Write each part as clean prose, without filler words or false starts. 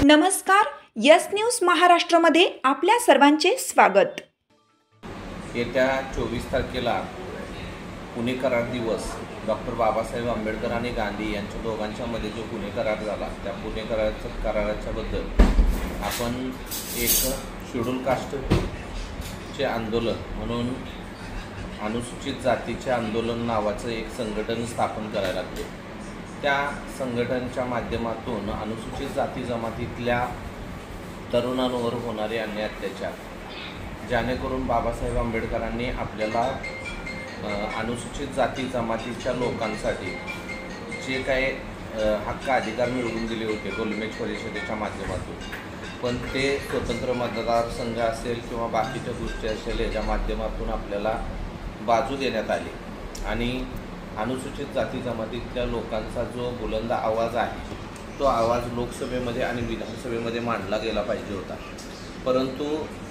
नमस्कार, yes news महाराष्ट्रामध्ये आपल्या सर्वांचे स्वागत। येत्या 24 तारखेला पुणे करार दिवस डॉक्टर बाबासाहेब आंबेडकर आणि गांधी यांच्या दोघांच्यामध्ये जो पुणे करार झाला त्या पुणे कराराच्या बद्दल आपण एक शेड्यूल कास्टचे आंदोलन म्हणून अनुसूचित जातीचे आंदोलन नावाचं एक संघटन स्थापन करायला लागले। त्या संघटनेच्या माध्यमातून अनुसूचित जाती जमातीतल्या तरुणांवर होणारे अन्याय अत्याचार जेणेकरून बाबासाहेब आंबेडकरांनी आपल्याला अनुसूचित जाती जमातीच्या लोकांसाठी जे काही हक्क अधिकार मिळवून दिले होते गोलमेज परिषदेच्या माध्यमातून, पण ते स्वतंत्र मतदारसंघ असेल किंवा बाकीच्या गोष्टी असेल याच्या माध्यमातून आपल्याला बाजू देण्यात आली आणि अनुसूचित जाती जमातीतल्या लोकांचा जो बुलंद आवाज आहे तो आवाज लोकसभेमध्ये आणि विधानसभेमध्ये मांडला गेला पाहिजे होता। परंतु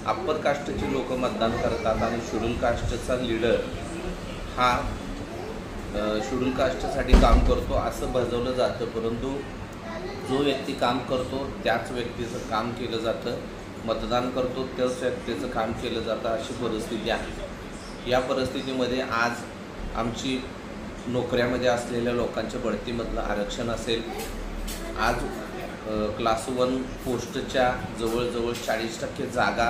अप्पर कास्टची लोक मतदान करतात आणि शेड्यूल कास्टचा लीडर हा शेड्यूल कास्टसाठी काम करतो असं बजावलं जातं, परंतु जो व्यक्ती काम करतो त्याच व्यक्तीचं काम केलं जातं, मतदान करतो त्याच व्यक्तीचं काम केलं जातं, अशी परिस्थिती आहे। या परिस्थितीमध्ये आज आमची नोकऱ्यामध्ये असलेल्या लोकांच्या बढतीमधलं आरक्षण असेल, आज क्लास 1 पोस्टच्या जवळजवळ 40% जागा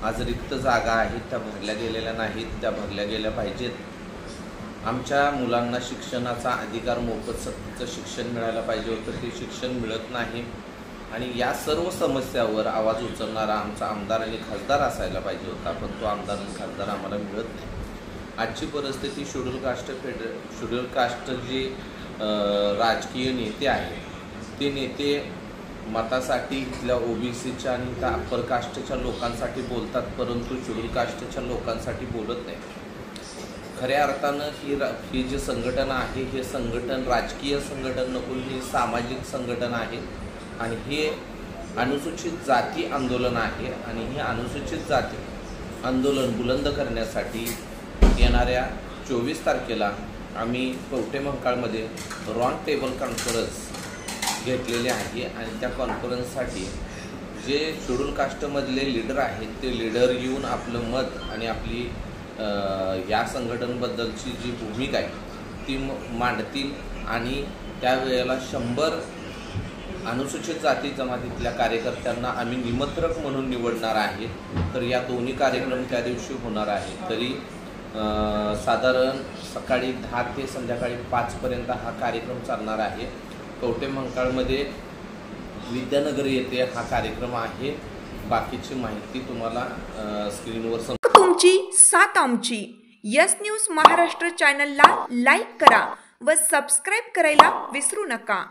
आज रिक्त जागा आहेत, त्या भरल्या गेलेल्या नाहीत, त्या भरल्या गेल्या पाहिजेत। आमच्या मुलांना शिक्षणाचा अधिकार मोफत सक्तीचं शिक्षण मिळायला पाहिजे होतं, ते शिक्षण मिळत नाही आणि या सर्व समस्यावर आवाज उचलणारा आमचा आमदार आणि खासदार असायला पाहिजे होता, पण तो आमदार आणि खासदार आम्हाला मिळत नाही। आजची परिस्थिती शेड्यूल कास्ट जे राजकीय नेते आहेत ते नेते मतासाठी इथल्या ओबीसीच्या आणि त्या अप्पर कास्टच्या लोकांसाठी बोलतात, परंतु शेड्यूल कास्टच्या लोकांसाठी बोलत नाही। खऱ्या अर्थानं ही जे संघटन आहे हे संघटन राजकीय संघटन नसून हे सामाजिक संघटन आहे आणि हे अनुसूचित जाती आंदोलन आहे आणि हे अनुसूचित जाती आंदोलन बुलंद करण्यासाठी येणाऱ्या 24 तारखेला आम्ही कवठेमहांकाळमध्ये राऊंड टेबल कॉन्फरन्स घेतलेली आहे आणि त्या कॉन्फरन्ससाठी जे शेड्यूल कास्टमधले लीडर आहेत ते लीडर येऊन आपलं मत आणि आपली या संघटनेबद्दलची जी भूमिका आहे ती मांडतील आणि त्यावेळेला 100 अनुसूचित जाती जमातीतल्या कार्यकर्त्यांना आम्ही निमंत्रक म्हणून निवडणार आहे। तर या दोन्ही कार्यक्रम त्या दिवशी होणार आहे। तरी साधारण सकाळी 10 ते संध्याकाळी 5 पर्यंत हा कार्यक्रम चालणार आहे। कवठेमहांकाळमध्ये विद्यानगर येथे हा कार्यक्रम आहे। बाकीची माहिती तुम्हाला स्क्रीनवर तुमची साथ आमची यस न्यूज महाराष्ट्र चॅनलला लाईक करा व सबस्क्राईब करायला विसरू नका।